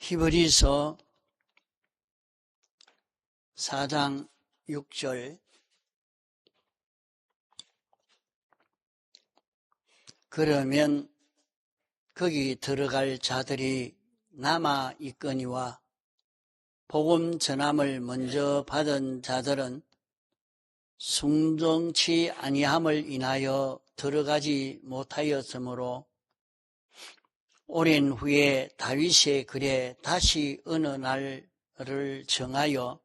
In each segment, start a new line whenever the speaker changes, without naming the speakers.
히브리서 4장 6절. 그러면 거기 들어갈 자들이 남아 있거니와 복음 전함을 먼저 받은 자들은 순종치 아니함을 인하여 들어가지 못하였으므로 오랜 후에 다윗의 글에 다시 어느 날을 정하여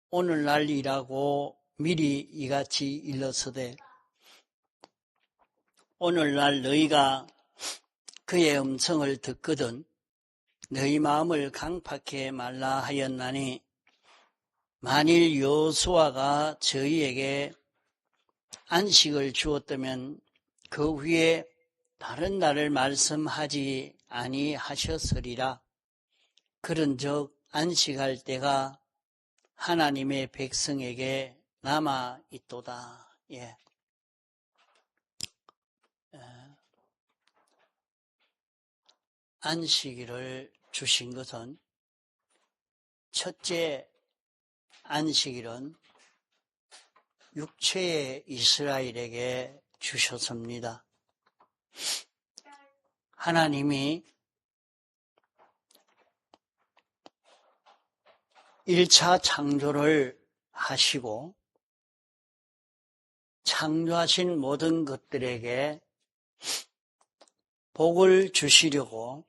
오늘날이라고 미리 이같이 일렀으되 오늘날 너희가 그의 음성을 듣거든 너희 마음을 강팍해 말라 하였나니 만일 여호수아가 저희에게 안식을 주었다면 그 후에 다른 날을 말씀하지 아니하셨으리라. 그런즉 안식할 때가 하나님의 백성에게 남아 있도다. 예. 안식일을 주신 것은 첫째 안식일은 육체의 이스라엘에게 주셨습니다. 하나님이 1차 창조를 하시고 창조하신 모든 것들에게 복을 주시려고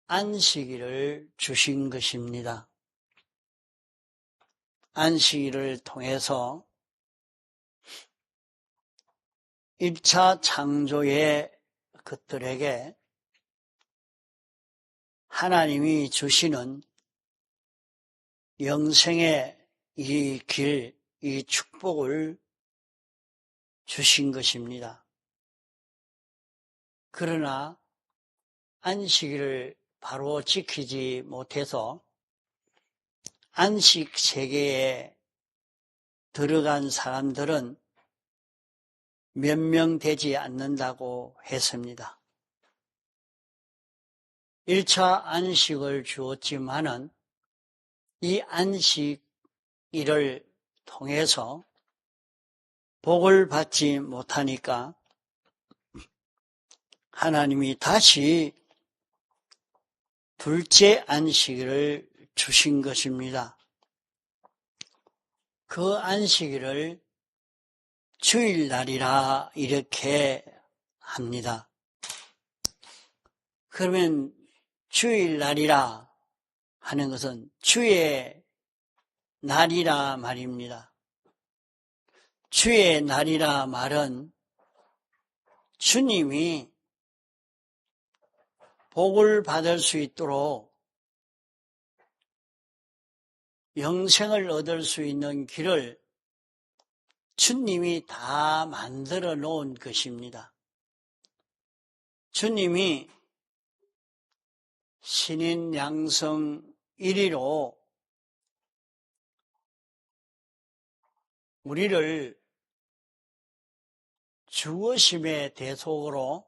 안식일을 주신 것입니다. 안식일을 통해서 1차 창조의 것들에게 하나님이 주시는 영생의 이 길, 이 축복을 주신 것입니다. 그러나 안식일을 바로 지키지 못해서 안식 세계에 들어간 사람들은 몇 명 되지 않는다고 했습니다. 1차 안식을 주었지만은 이 안식일을 통해서 복을 받지 못하니까 하나님이 다시 둘째 안식일을 주신 것입니다. 그 안식일을 주일날이라 이렇게 합니다. 그러면 주일날이라 하는 것은 주의 날이라 말입니다. 주의 날이라 말은 주님이 복을 받을 수 있도록 영생을 얻을 수 있는 길을 주님이 다 만들어 놓은 것입니다. 주님이 신인 양성 1위로 우리를 주어심의 대속으로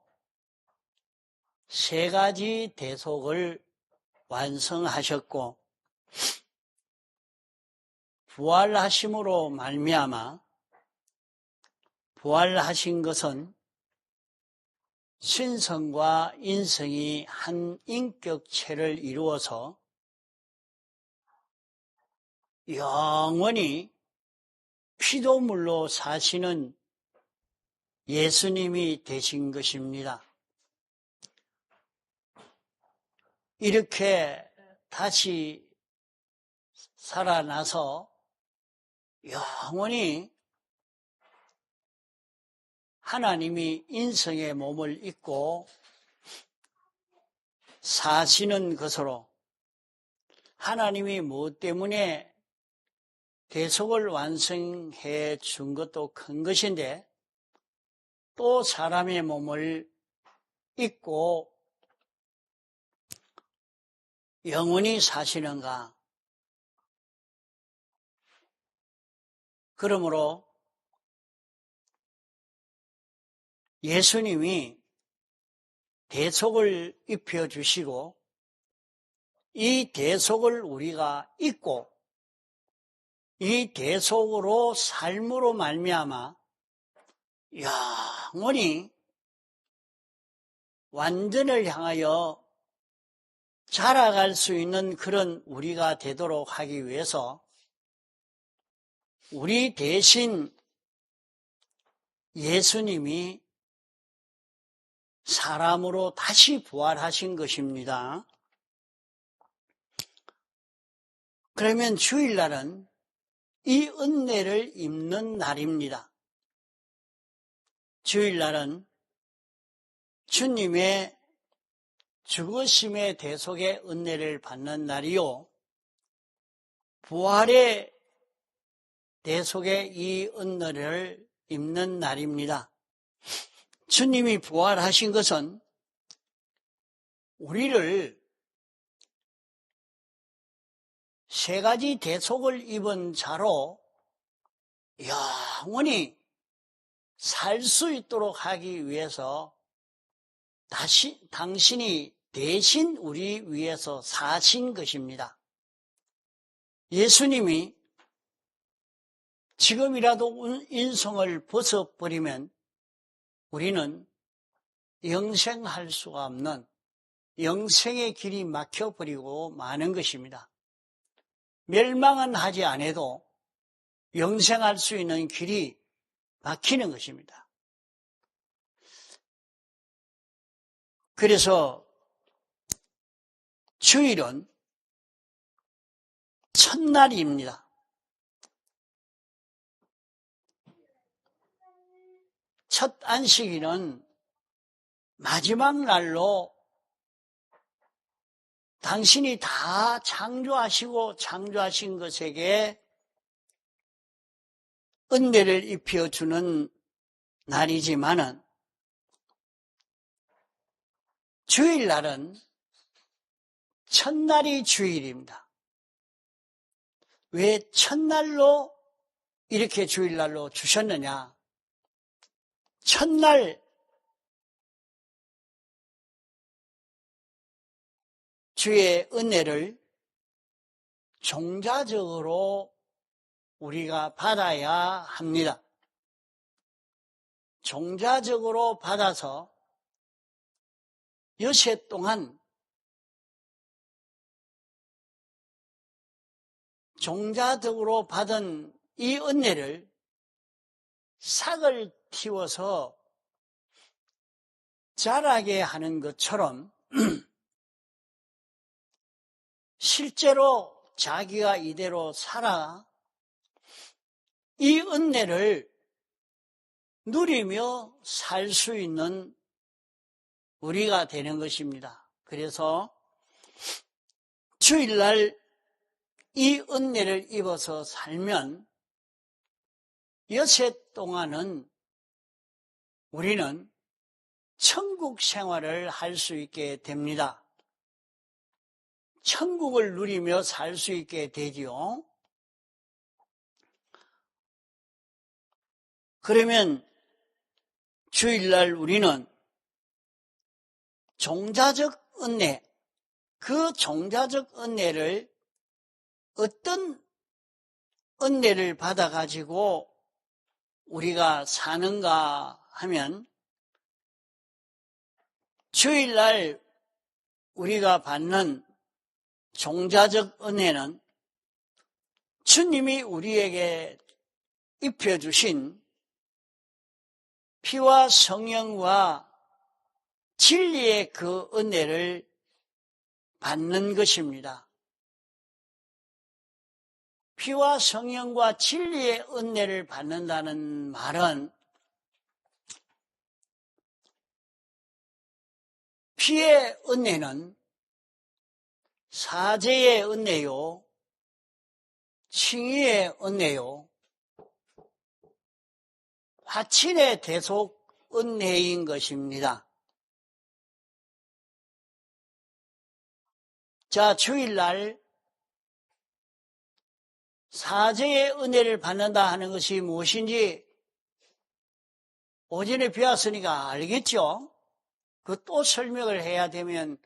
세 가지 대속을 완성하셨고 부활하심으로 말미암아 부활하신 것은 신성과 인성이 한 인격체를 이루어서 영원히 피조물로 사시는 예수님이 되신 것입니다. 이렇게 다시 살아나서 영원히 하나님이 인성의 몸을 입고 사시는 것으로 하나님이 무엇 때문에 대속을 완성해 준 것도 큰 것인데 또 사람의 몸을 입고 영원히 사시는가? 그러므로 예수님이 대속을 입혀주시고 이 대속을 우리가 잊고 이 대속으로 삶으로 말미암아 영원히 완전을 향하여 자라갈 수 있는 그런 우리가 되도록 하기 위해서 우리 대신 예수님이 사람으로 다시 부활하신 것입니다. 그러면 주일날은 이 은혜를 입는 날입니다. 주일날은 주님의 죽으심의 대속의 은혜를 받는 날이요, 부활의 대속의 이 은혜를 입는 날입니다. 주님이 부활하신 것은 우리를 세 가지 대속을 입은 자로 영원히 살 수 있도록 하기 위해서 당신이 대신 우리 위해서 사신 것입니다. 예수님이 지금이라도 인성을 벗어버리면 우리는 영생할 수가 없는 영생의 길이 막혀버리고 마는 것입니다. 멸망은 하지 않아도 영생할 수 있는 길이 막히는 것입니다. 그래서 주일은 첫날입니다. 첫 안식일은 마지막 날로 당신이 다 창조하시고 창조하신 것에게 은혜를 입혀주는 날이지만은 주일날은 첫날이 주일입니다. 왜 첫날로 이렇게 주일날로 주셨느냐? 첫날 주의 은혜를 종자적으로 우리가 받아야 합니다. 종자적으로 받아서 여세 동안 종자적으로 받은 이 은혜를 삭을 틔워서 자라게 하는 것처럼 실제로 자기가 이대로 살아 이 은혜를 누리며 살 수 있는 우리가 되는 것입니다. 그래서 주일날 이 은혜를 입어서 살면 여세 동안은 우리는 천국 생활을 할 수 있게 됩니다. 천국을 누리며 살 수 있게 되지요. 그러면 주일날 우리는 종자적 은혜, 그 종자적 은혜를 어떤 은혜를 받아가지고 우리가 사는가 하면 주일날 우리가 받는 종자적 은혜는 주님이 우리에게 입혀주신 피와 성령과 진리의 그 은혜를 받는 것입니다. 피와 성령과 진리의 은혜를 받는다는 말은 피의 은혜는 사제의 은혜요, 칭의의 은혜요, 화친의 대속 은혜인 것입니다. 자, 주일날 사제의 은혜를 받는다 하는 것이 무엇인지 오전에 배웠으니까 알겠죠? 그 또 설명을 해야 되면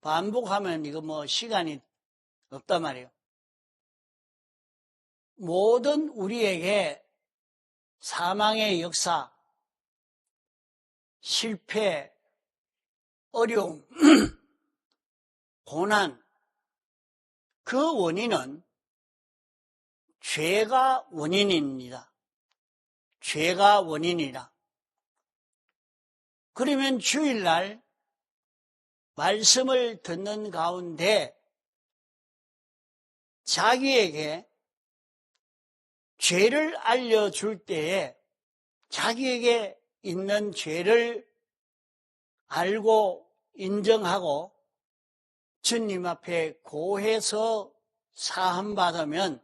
반복하면 이거 뭐 시간이 없단 말이에요. 모든 우리에게 사망의 역사, 실패, 어려움, 고난, 그 원인은 죄가 원인입니다. 죄가 원인이라. 그러면 주일날 말씀을 듣는 가운데 자기에게 죄를 알려줄 때에 자기에게 있는 죄를 알고 인정하고 주님 앞에 고해서 사함받으면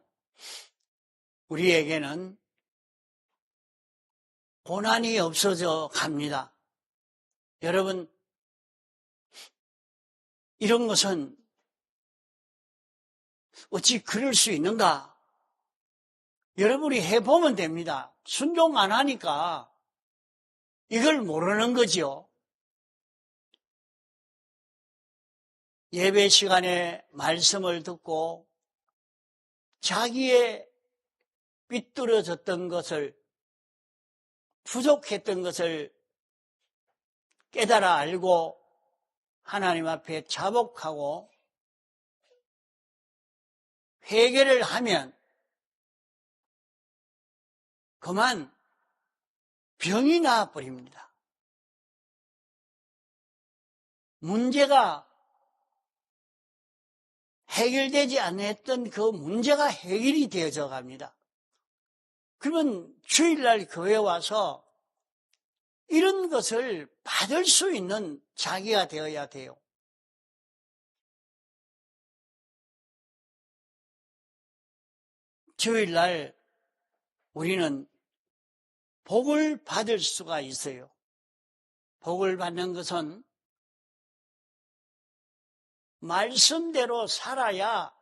우리에게는 고난이 없어져 갑니다. 여러분, 이런 것은 어찌 그럴 수 있는가? 여러분이 해보면 됩니다. 순종 안 하니까 이걸 모르는 거지요. 예배 시간에 말씀을 듣고 자기의 삐뚤어졌던 것을, 부족했던 것을 깨달아 알고 하나님 앞에 자복하고 회개를 하면 그만 병이 나버립니다. 문제가 해결되지 않았던 그 문제가 해결이 되어져 갑니다. 그러면 주일날 교회 와서 이런 것을 받을 수 있는 자기가 되어야 돼요. 주일날 우리는 복을 받을 수가 있어요. 복을 받는 것은 말씀대로 살아야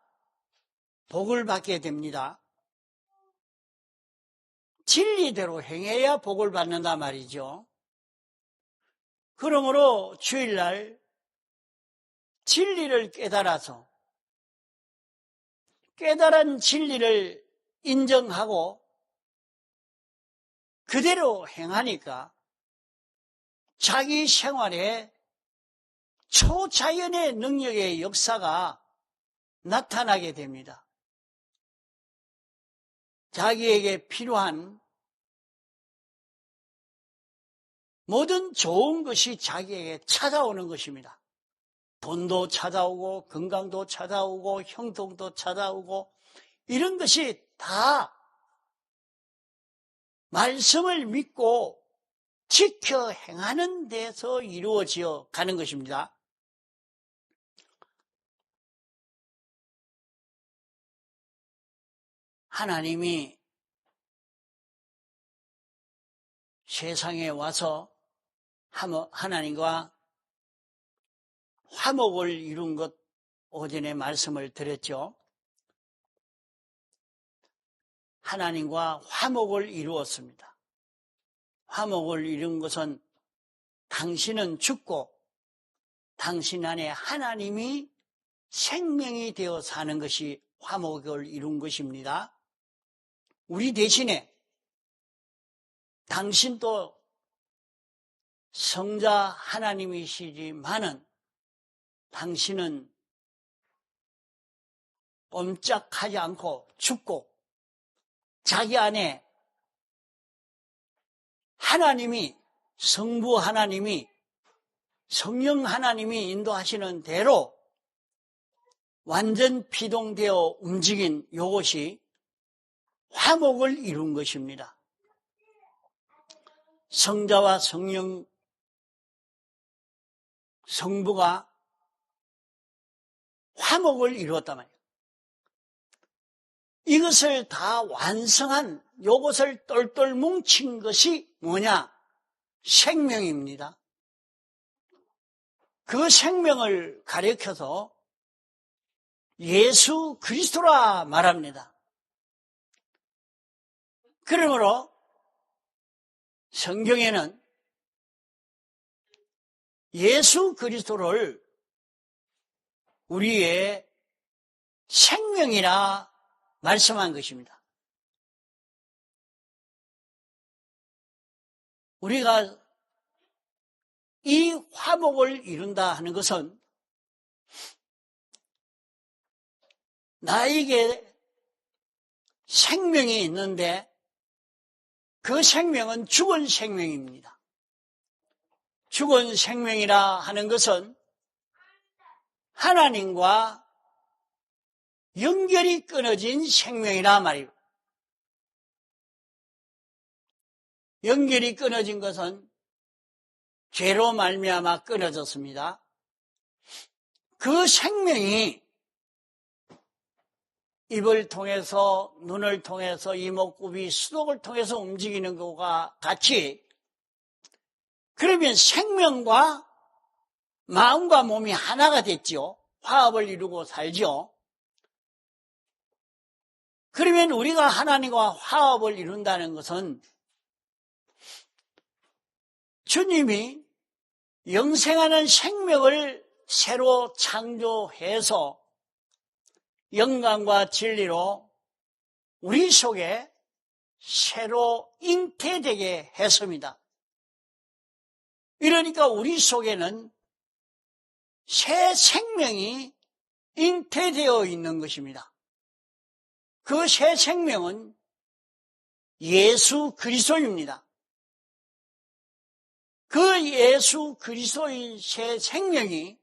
복을 받게 됩니다. 진리대로 행해야 복을 받는다 말이죠. 그러므로 주일날 진리를 깨달아서 깨달은 진리를 인정하고 그대로 행하니까 자기 생활에 초자연의 능력의 역사가 나타나게 됩니다. 자기에게 필요한 모든 좋은 것이 자기에게 찾아오는 것입니다. 돈도 찾아오고 건강도 찾아오고 형통도 찾아오고 이런 것이 다 말씀을 믿고 지켜 행하는 데서 이루어져 가는 것입니다. 하나님이 세상에 와서 하나님과 화목을 이룬 것 오전에 말씀을 드렸죠. 하나님과 화목을 이루었습니다. 화목을 이룬 것은 당신은 죽고 당신 안에 하나님이 생명이 되어 사는 것이 화목을 이룬 것입니다. 우리 대신에 당신도 성자 하나님이시지만은 당신은 꼼짝하지 않고 죽고 자기 안에 하나님이, 성부 하나님이, 성령 하나님이 인도하시는 대로 완전 피동되어 움직인 이것이 화목을 이룬 것입니다. 성자와 성령, 성부가 화목을 이루었단 말이에요. 이것을 다 완성한 이것을 똘똘 뭉친 것이 뭐냐? 생명입니다. 그 생명을 가리켜서 예수 그리스도라 말합니다. 그러므로 성경에는 예수 그리스도를 우리의 생명이라 말씀한 것입니다. 우리가 이 화목을 이룬다 하는 것은 나에게 생명이 있는데 그 생명은 죽은 생명입니다. 죽은 생명이라 하는 것은 하나님과 연결이 끊어진 생명이라 말이에요. 연결이 끊어진 것은 죄로 말미암아 끊어졌습니다. 그 생명이 입을 통해서, 눈을 통해서, 이목구비, 수독을 통해서 움직이는 것과 같이, 그러면 생명과 마음과 몸이 하나가 됐죠. 화합을 이루고 살죠. 그러면 우리가 하나님과 화합을 이룬다는 것은 주님이 영생하는 생명을 새로 창조해서 영광과 진리로 우리 속에 새로 잉태되게 했습니다. 이러니까 우리 속에는 새 생명이 잉태되어 있는 것입니다. 그 새 생명은 예수 그리스도입니다. 그 예수 그리스도의 새 생명이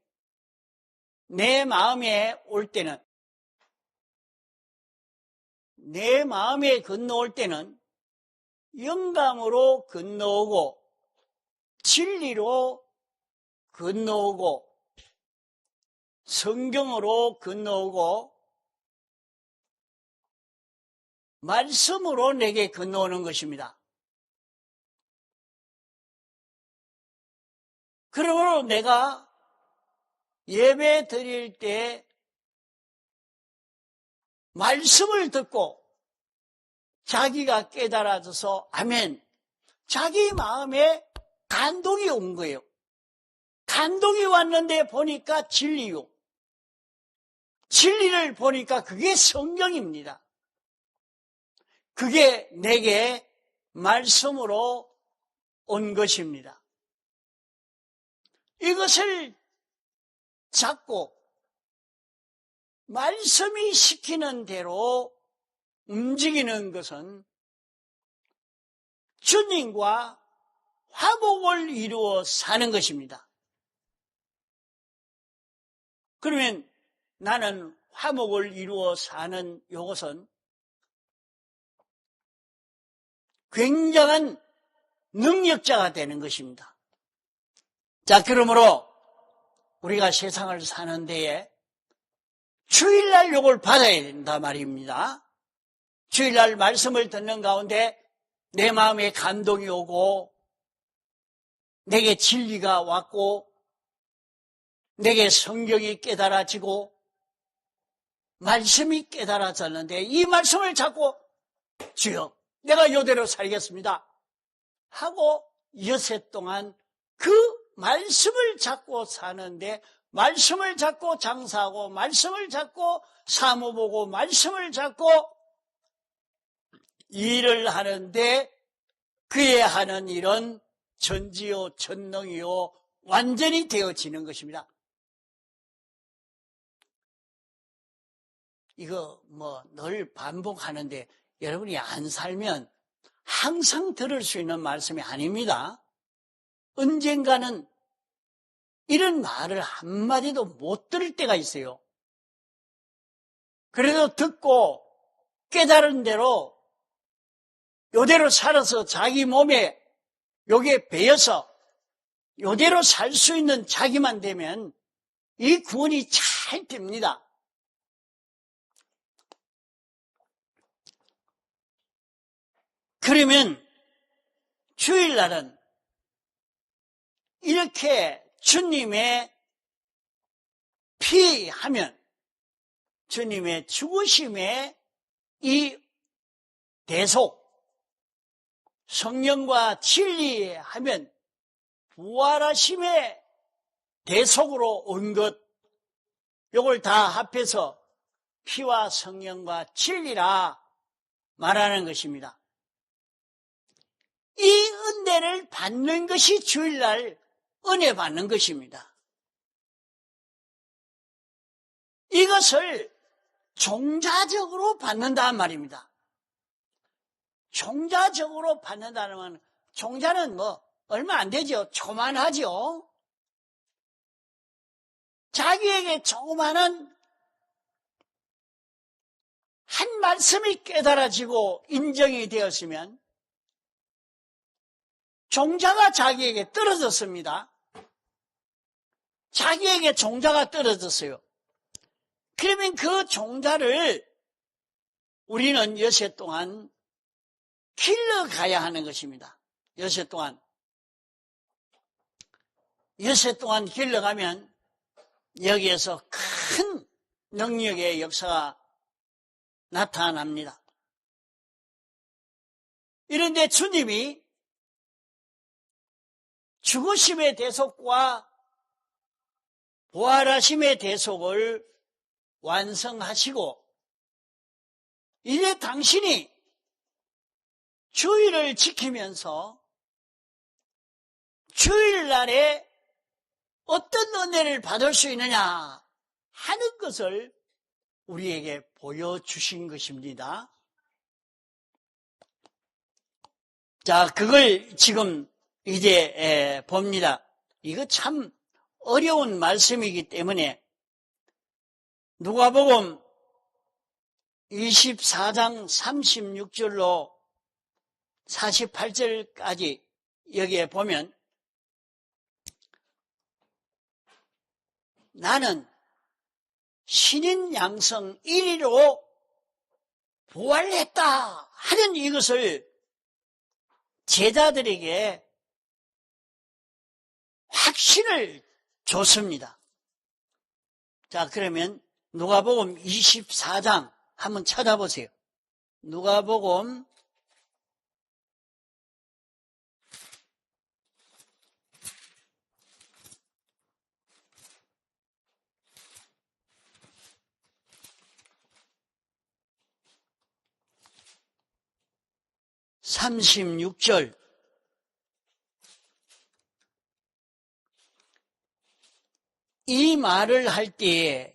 내 마음에 올 때는, 내 마음에 건너올 때는 영감으로 건너오고 진리로 건너오고 성경으로 건너오고 말씀으로 내게 건너오는 것입니다. 그러므로 내가 예배 드릴 때 말씀을 듣고 자기가 깨달아져서 아멘, 자기 마음에 감동이 온 거예요. 감동이 왔는데 보니까 진리요. 진리를 보니까 그게 성경입니다. 그게 내게 말씀으로 온 것입니다. 이것을 잡고 말씀이 시키는 대로 움직이는 것은 주님과 화목을 이루어 사는 것입니다. 그러면 나는 화목을 이루어 사는 이것은 굉장한 능력자가 되는 것입니다. 자, 그러므로 우리가 세상을 사는 데에 주일날 요걸 받아야 된다 말입니다. 주일날 말씀을 듣는 가운데 내 마음에 감동이 오고 내게 진리가 왔고 내게 성경이 깨달아지고 말씀이 깨달아졌는데 이 말씀을 잡고 주여 내가 이대로 살겠습니다 하고 여세 동안 그 말씀을 잡고 사는데 말씀을 잡고 장사하고 말씀을 잡고 사무 보고 말씀을 잡고 일을 하는데 그의 하는 일은 전지요 전능이요 완전히 되어지는 것입니다. 이거 늘 반복하는데 여러분이 안 살면 항상 들을 수 있는 말씀이 아닙니다. 언젠가는 이런 말을 한마디도 못 들을 때가 있어요. 그래도 듣고 깨달은 대로 요대로 살아서 자기 몸에 요게 배어서 요대로 살 수 있는 자기만 되면 이 구원이 잘 됩니다. 그러면 주일날은 이렇게 주님의 피 하면 주님의 죽으심의 이 대속 성령과 진리 하면 부활하심의 대속으로 온 것, 요걸 다 합해서 피와 성령과 진리라 말하는 것입니다. 이 은혜를 받는 것이 주일날 은혜 받는 것입니다. 이것을 종자적으로 받는단 말입니다. 종자적으로 받는다는 건, 종자는 얼마 안 되죠. 조그만하죠. 자기에게 조그마한 한 말씀이 깨달아지고 인정이 되었으면 종자가 자기에게 떨어졌습니다. 자기에게 종자가 떨어졌어요. 그러면 그 종자를 우리는 여세 동안 길러가야 하는 것입니다. 여세 동안 길러가면 여기에서 큰 능력의 역사가 나타납니다. 이런데 주님이 죽으심의 대속과 부활하심의 대속을 완성하시고, 이제 당신이 주일을 지키면서 주일날에 어떤 은혜를 받을 수 있느냐 하는 것을 우리에게 보여주신 것입니다. 자, 그걸 지금 이제 봅니다. 이거 참 어려운 말씀이기 때문에 누가복음 24장 36절로 48절까지 여기에 보면, 나는 신인 양성 1위로 부활했다 하는 이것을 제자들에게 확신을 줬습니다. 자, 그러면 누가복음 24장 한번 찾아보세요. 누가복음 36절. 이 말을 할 때에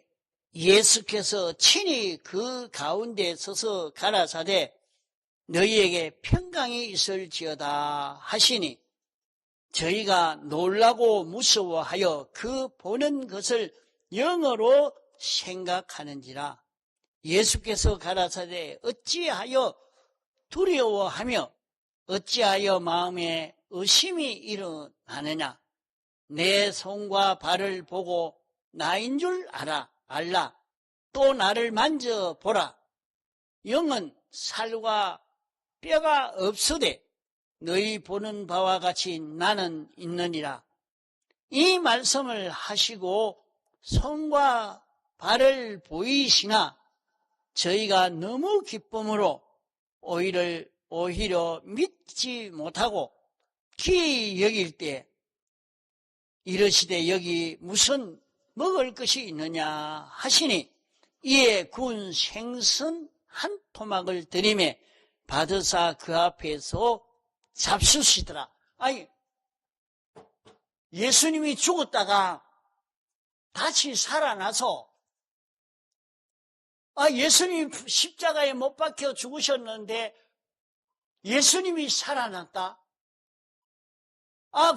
예수께서 친히 그 가운데 서서 가라사대 너희에게 평강이 있을지어다 하시니, 저희가 놀라고 무서워하여 그 보는 것을 영어로 생각하는지라. 예수께서 가라사대 어찌하여 두려워하며 어찌하여 마음에 의심이 일어나느냐. 내 손과 발을 보고 나인 줄 알라. 또 나를 만져보라. 영은 살과 뼈가 없으되 너희 보는 바와 같이 나는 있느니라. 이 말씀을 하시고 손과 발을 보이시나 저희가 너무 기쁨으로 오히려 믿지 못하고 기이 여길 때 이르시되 여기 무슨 먹을 것이 있느냐 하시니, 이에 구운 생선 한 토막을 들이매 받으사 그 앞에서 잡수시더라. 아니, 예수님이 죽었다가 다시 살아나서, 예수님이 십자가에 못 박혀 죽으셨는데 예수님이 살아났다?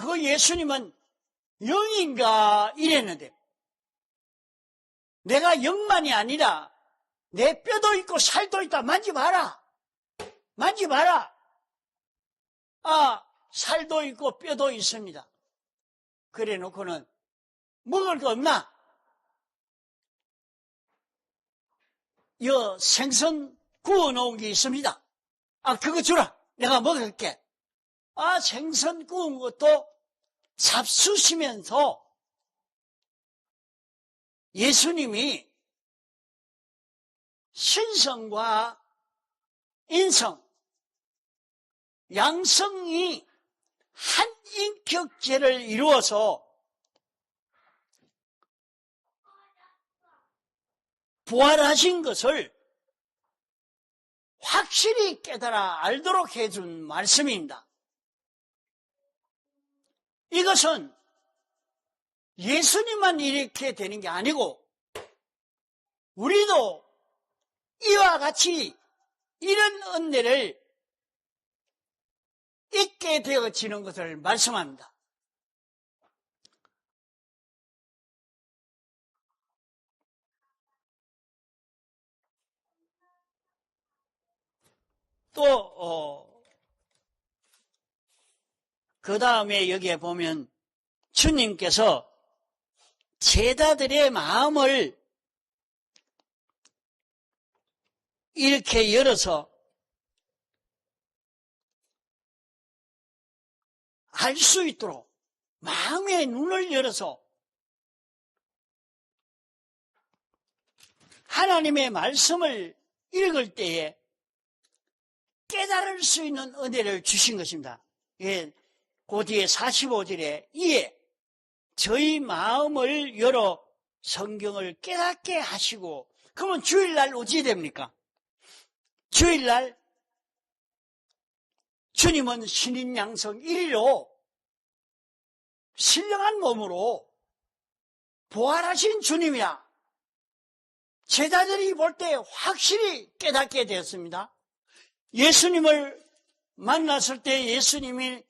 그 예수님은 영인가 이랬는데, 내가 영만이 아니라 내 뼈도 있고 살도 있다. 만지봐라. 살도 있고 뼈도 있습니다. 그래 놓고는 먹을 거 없나? 생선 구워 놓은 게 있습니다. 그거 주라. 내가 먹을게. 생선 구운 것도 잡수시면서 예수님이 신성과 인성, 양성이 한 인격체를 이루어서 부활하신 것을 확실히 깨달아 알도록 해준 말씀입니다. 이것은 예수님만 이렇게 되는 게 아니고 우리도 이와 같이 이런 은혜를 있게 되어지는 것을 말씀합니다. 또 그 다음에 여기에 보면 주님께서 제자들의 마음을 이렇게 열어서 알 수 있도록 마음의 눈을 열어서 하나님의 말씀을 읽을 때에 깨달을 수 있는 은혜를 주신 것입니다. 예, 그 뒤에 45절에 이에 저희 마음을 열어 성경을 깨닫게 하시고, 그러면 주일날 어찌 됩니까? 주일날 주님은 신인 양성 1일로 신령한 몸으로 부활하신 주님이야. 제자들이 볼 때 확실히 깨닫게 되었습니다. 예수님을 만났을 때 예수님이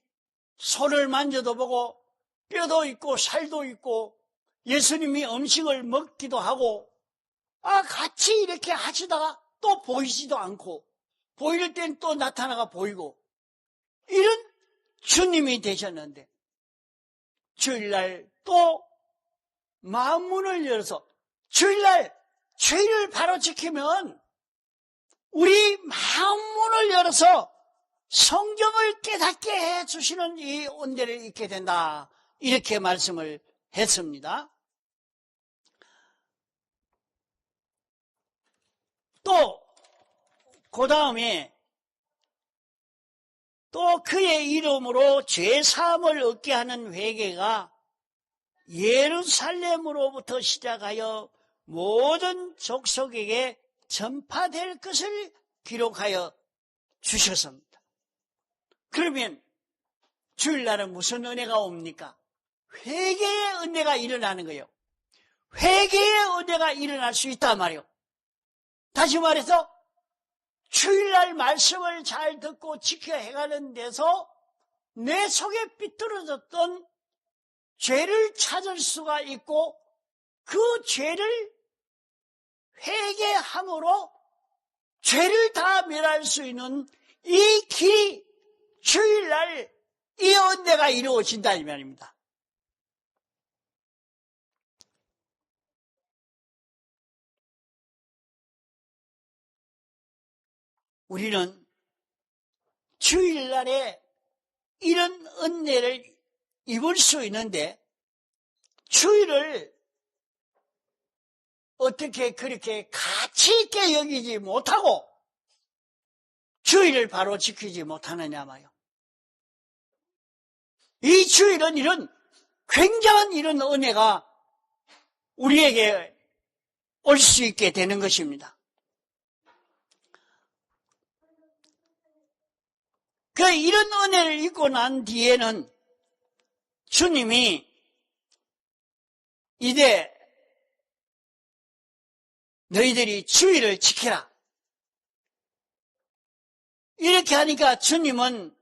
손을 만져도 보고 뼈도 있고 살도 있고 예수님이 음식을 먹기도 하고 같이 이렇게 하시다가 또 보이지도 않고 보일 땐 또 나타나가 보이고 이런 주님이 되셨는데 주일날 또 마음문을 열어서 주일날 죄를 바로 지키면 우리 마음문을 열어서 성경을 깨닫게 해주시는 이 은혜를 잊게 된다. 이렇게 말씀을 했습니다. 또 그 다음에 또 그의 이름으로 죄사함을 얻게 하는 회개가 예루살렘으로부터 시작하여 모든 족속에게 전파될 것을 기록하여 주셨습니다. 그러면 주일날은 무슨 은혜가 옵니까? 회개의 은혜가 일어나는 거예요. 회개의 은혜가 일어날 수 있단 말이에요. 다시 말해서 주일날 말씀을 잘 듣고 지켜 해가는 데서 내 속에 삐뚤어졌던 죄를 찾을 수가 있고 그 죄를 회개함으로 죄를 다 멸할 수 있는 이 길이 주일날 이 은혜가 이루어진다 이 말입니다. 우리는 주일날에 이런 은혜를 입을 수 있는데 주일을 어떻게 그렇게 가치 있게 여기지 못하고 주일을 바로 지키지 못하느냐 말이요. 이 주일은 이런 굉장한 이런 은혜가 우리에게 올 수 있게 되는 것입니다. 이런 은혜를 입고 난 뒤에는 주님이 이제 너희들이 주일을 지키라. 이렇게 하니까 주님은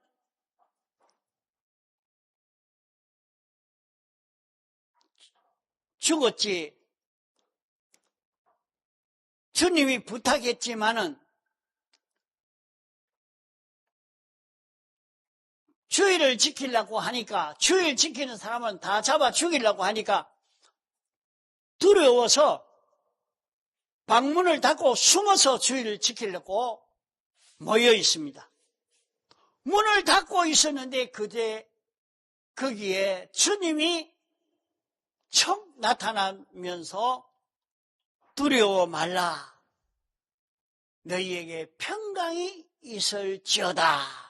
죽었지. 주님이 부탁했지만은 주일을 지키려고 하니까 주일 지키는 사람은 다 잡아 죽이려고 하니까 두려워서 방문을 닫고 숨어서 주일을 지키려고 모여 있습니다. 문을 닫고 있었는데 그때 거기에 주님이 척 나타나면서 두려워 말라. 너희에게 평강이 있을지어다.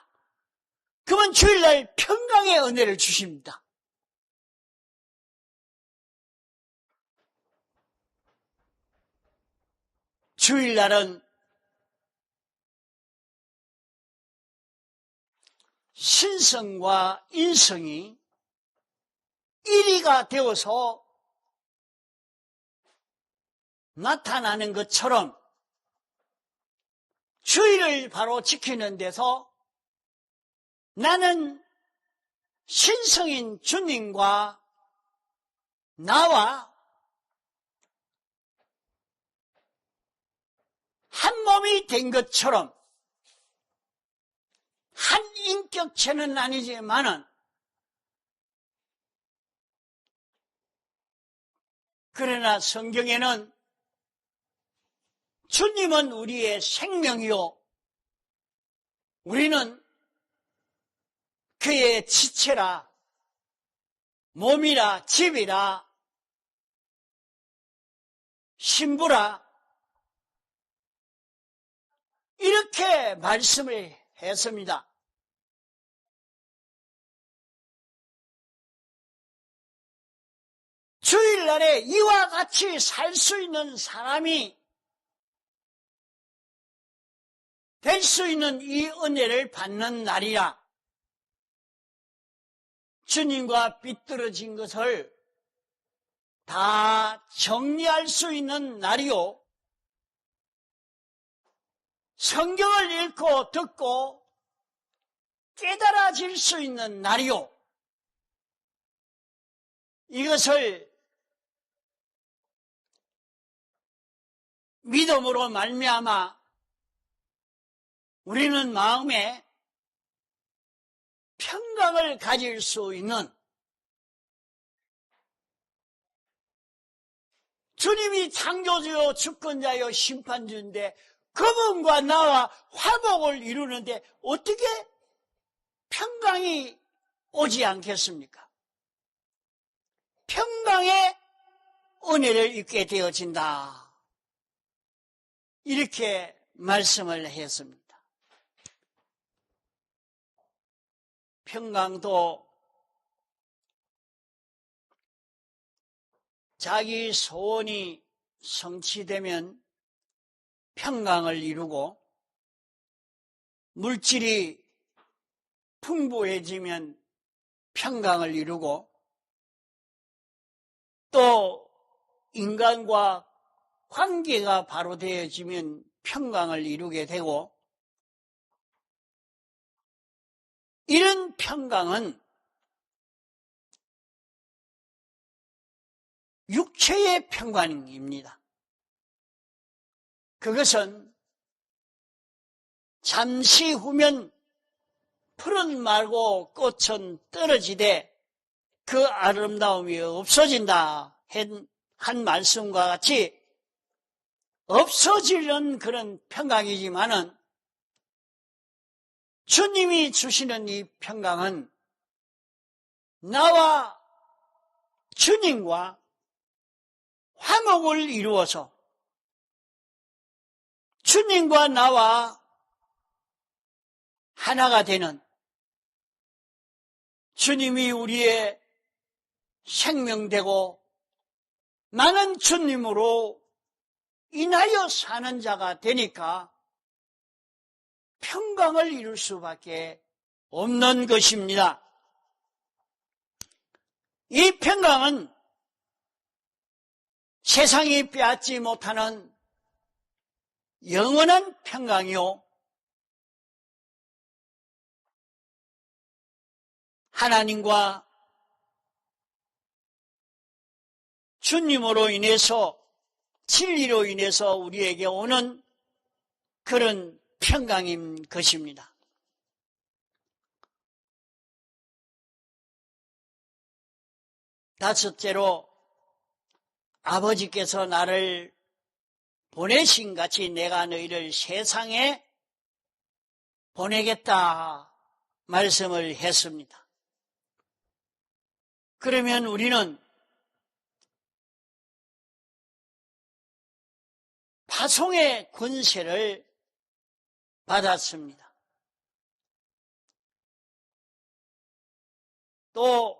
그러면 주일날 평강의 은혜를 주십니다. 주일날은 신성과 인성이 1위가 되어서 나타나는 것처럼 주의를 바로 지키는 데서 나는 신성인 주님과 나와 한 몸이 된 것처럼, 한 인격체는 아니지만은 그러나 성경에는 주님은 우리의 생명이요 우리는 그의 지체라, 몸이라, 집이라, 신부라, 이렇게 말씀을 했습니다. 주일날에 이와 같이 살 수 있는 사람이 될 수 있는 이 은혜를 받는 날이라. 주님과 비뚤어진 것을 다 정리할 수 있는 날이요, 성경을 읽고 듣고 깨달아질 수 있는 날이요, 이것을 믿음으로 말미암아 우리는 마음에 평강을 가질 수 있는, 주님이 창조주요 주권자요 심판주인데 그분과 나와 화목을 이루는데 어떻게 평강이 오지 않겠습니까? 평강의 은혜를 입게 되어진다, 이렇게 말씀을 했습니다. 평강도 자기 소원이 성취되면 평강을 이루고, 물질이 풍부해지면 평강을 이루고, 또 인간과 관계가 바로 되어지면 평강을 이루게 되고, 이런 평강은 육체의 평강입니다. 그것은 잠시 후면 풀은 말고 꽃은 떨어지되 그 아름다움이 없어진다 한 말씀과 같이 없어지는 그런 평강이지만은, 주님이 주시는 이 평강은 나와 주님과 화목을 이루어서 주님과 나와 하나가 되는, 주님이 우리의 생명되고 나는 주님으로 인하여 사는 자가 되니까 평강을 이룰 수밖에 없는 것입니다. 이 평강은 세상이 빼앗지 못하는 영원한 평강이요, 하나님과 주님으로 인해서, 진리로 인해서 우리에게 오는 그런 평강인 것입니다. 다섯째로, 아버지께서 나를 보내신 같이 내가 너희를 세상에 보내겠다 말씀을 했습니다. 그러면 우리는 파송의 권세를 받았습니다. 또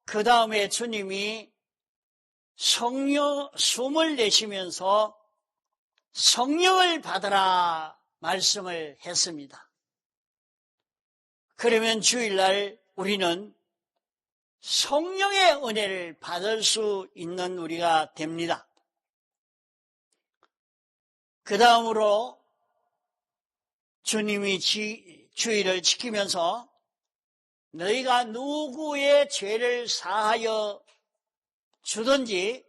그 다음에 주님이 숨을 내쉬면서 성령을 받으라 말씀을 했습니다. 그러면 주일날 우리는 성령의 은혜를 받을 수 있는 우리가 됩니다. 그 다음으로 주님이 주의를 지키면서 너희가 누구의 죄를 사하여 주든지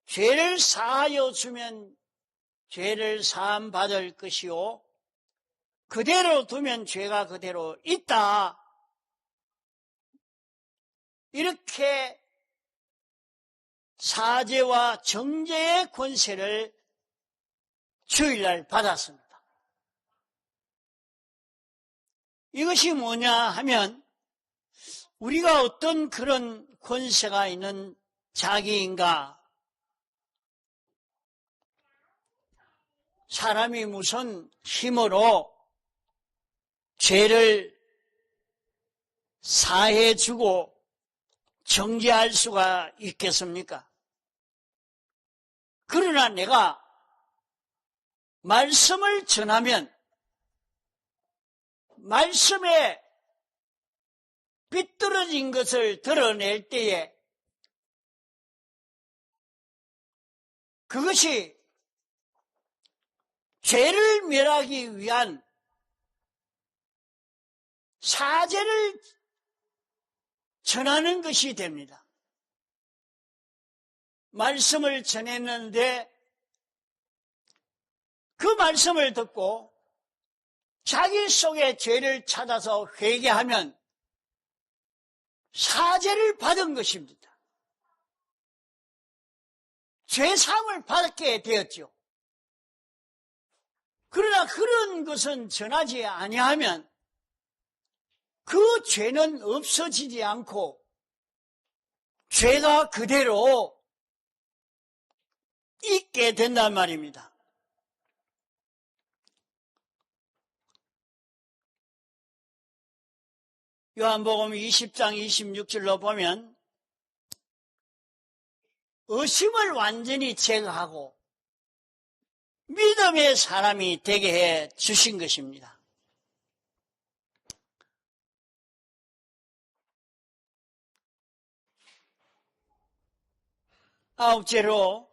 죄를 사하여 주면 죄를 사함 받을 것이요 그대로 두면 죄가 그대로 있다. 이렇게 사죄와 정죄의 권세를 주일날 받았습니다. 이것이 뭐냐 하면 우리가 어떤 그런 권세가 있는 자기인가? 사람이 무슨 힘으로 죄를 사해주고 정죄할 수가 있겠습니까? 그러나 내가 말씀을 전하면 말씀에 삐뚤어진 것을 드러낼 때에 그것이 죄를 멸하기 위한 사죄를 전하는 것이 됩니다. 말씀을 전했는데 그 말씀을 듣고 자기 속에 죄를 찾아서 회개하면 사죄를 받은 것입니다. 죄사함을 받게 되었죠. 그러나 그런 것은 전하지 아니하면 그 죄는 없어지지 않고 죄가 그대로 있게 된단 말입니다. 요한복음 20장 26절로 보면 의심을 완전히 제거하고 믿음의 사람이 되게 해 주신 것입니다. 아홉째로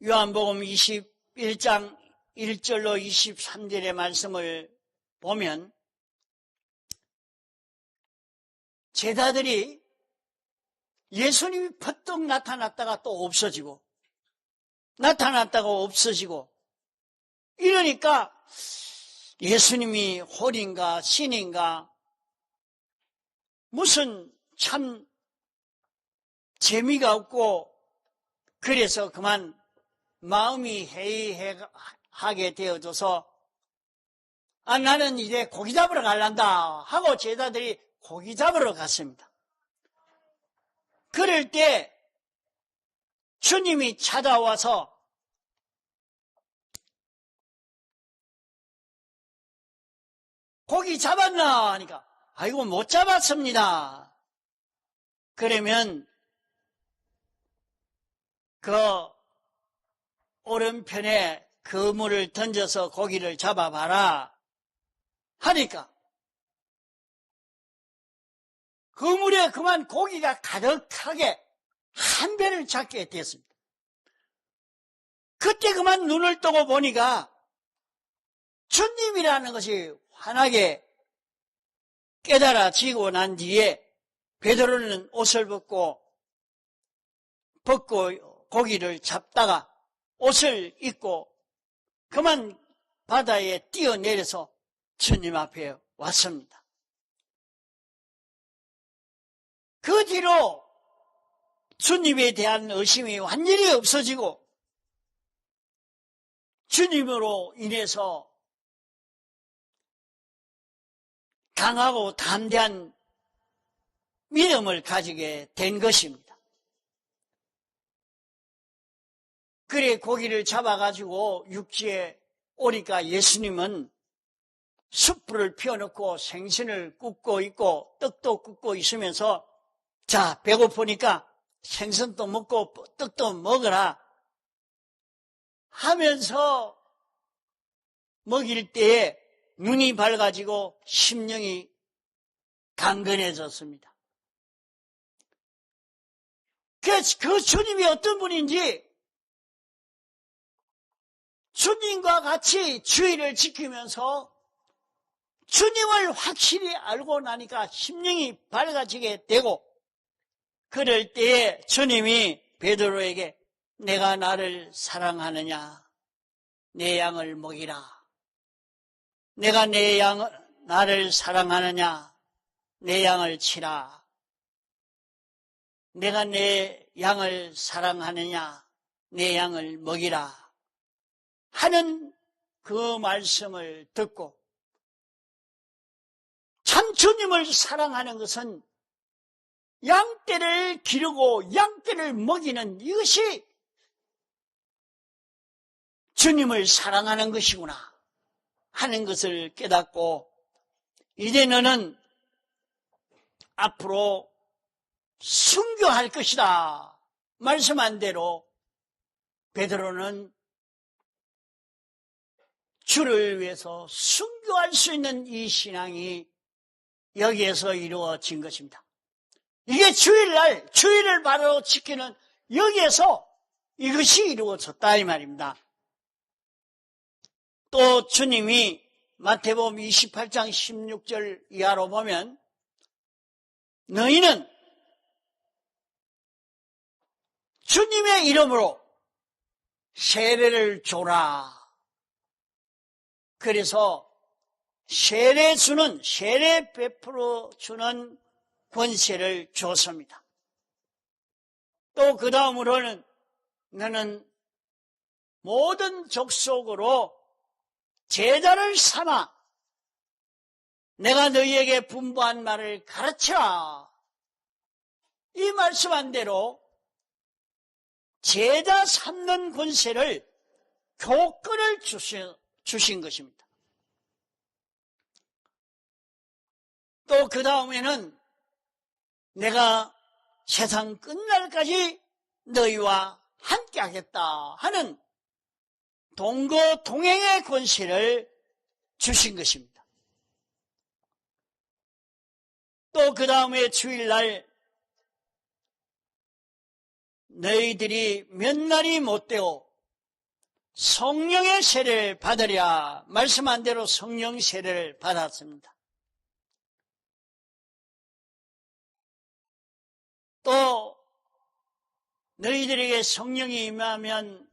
요한복음 21장 1절로 23절의 말씀을 보면 제자들이 예수님이 퍼뜩 나타났다가 또 없어지고 나타났다가 없어지고 이러니까 예수님이 홀인가 신인가 무슨 참 재미가 없고 그래서 그만 마음이 해이하게 되어져서 나는 이제 고기 잡으러 갈란다 하고 제자들이 고기 잡으러 갔습니다. 그럴 때 주님이 찾아와서 고기 잡았나 하니까 아이고 못 잡았습니다. 그러면 그 오른편에 그물을 던져서 고기를 잡아봐라 하니까 그물에 그만 고기가 가득하게 한 배를 잡게 됐습니다. 그때 그만 눈을 뜨고 보니까 주님이라는 것이 환하게 깨달아지고 난 뒤에 베드로는 옷을 벗고 고기를 잡다가 옷을 입고 그만 바다에 뛰어내려서 주님 앞에 왔습니다. 그 뒤로 주님에 대한 의심이 완전히 없어지고 주님으로 인해서 강하고 담대한 믿음을 가지게 된 것입니다. 그래 고기를 잡아가지고 육지에 오니까 예수님은 숯불을 피워놓고 생선을 굽고 있고 떡도 굽고 있으면서 자 배고프니까 생선도 먹고 떡도 먹어라. 하면서 먹일 때에 눈이 밝아지고 심령이 강건해졌습니다. 그 주님이 어떤 분인지 주님과 같이 주의를 지키면서 주님을 확실히 알고 나니까 심령이 밝아지게 되고, 그럴 때에 주님이 베드로에게 내가 나를 사랑하느냐, 내 양을 먹이라. 내가 나를 사랑하느냐, 내 양을 치라. 내가 내 양을 사랑하느냐, 내 양을 먹이라 하는 그 말씀을 듣고, 참 주님을 사랑하는 것은 양떼를 기르고 양떼를 먹이는 이것이 주님을 사랑하는 것이구나 하는 것을 깨닫고, 이제 너는 앞으로 순교할 것이다 말씀한 대로 베드로는 주를 위해서 순교할 수 있는 이 신앙이 여기에서 이루어진 것입니다. 이게 주일을 바로 지키는 여기에서 이것이 이루어졌다 이 말입니다. 또 주님이 마태복음 28장 16절 이하로 보면 너희는 주님의 이름으로 세례를 줘라. 그래서 세례 베풀어 주는 권세를 줬습니다. 또 그 다음으로는 너는 모든 족속으로 제자를 삼아 내가 너희에게 분부한 말을 가르치라. 이 말씀한 대로 제자 삼는 권세를 교권을 주신 것입니다. 또 그 다음에는 내가 세상 끝날까지 너희와 함께 하겠다 하는 동거 동행의 권세를 주신 것입니다. 또 그 다음에 주일날 너희들이 몇 날이 못되고 성령의 세례를 받으랴 말씀한 대로 성령 세례를 받았습니다. 또 너희들에게 성령이 임하면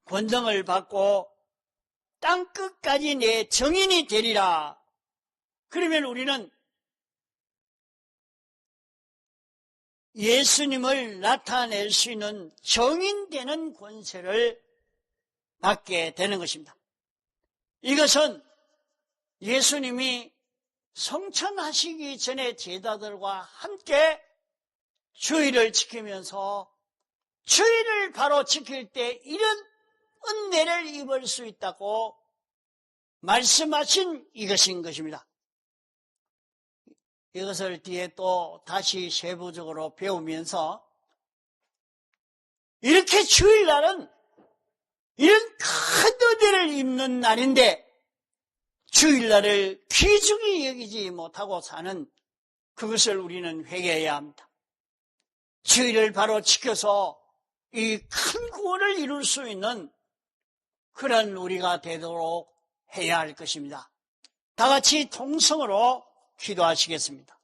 권능을 받고 땅끝까지 내 정인이 되리라. 그러면 우리는 예수님을 나타낼 수 있는 정인되는 권세를 받게 되는 것입니다. 이것은 예수님이 성천하시기 전에 제자들과 함께 주의를 지키면서 주의를 바로 지킬 때 이런 은혜를 입을 수 있다고 말씀하신 이것인 것입니다. 이것을 뒤에 또 다시 세부적으로 배우면서 이렇게 주일날은 이런 큰 은혜를 입는 날인데 주일날을 귀중히 여기지 못하고 사는 그것을 우리는 회개해야 합니다. 주일을 바로 지켜서 이 큰 구원을 이룰 수 있는 그런 우리가 되도록 해야 할 것입니다. 다 같이 통성으로 기도하시겠습니다.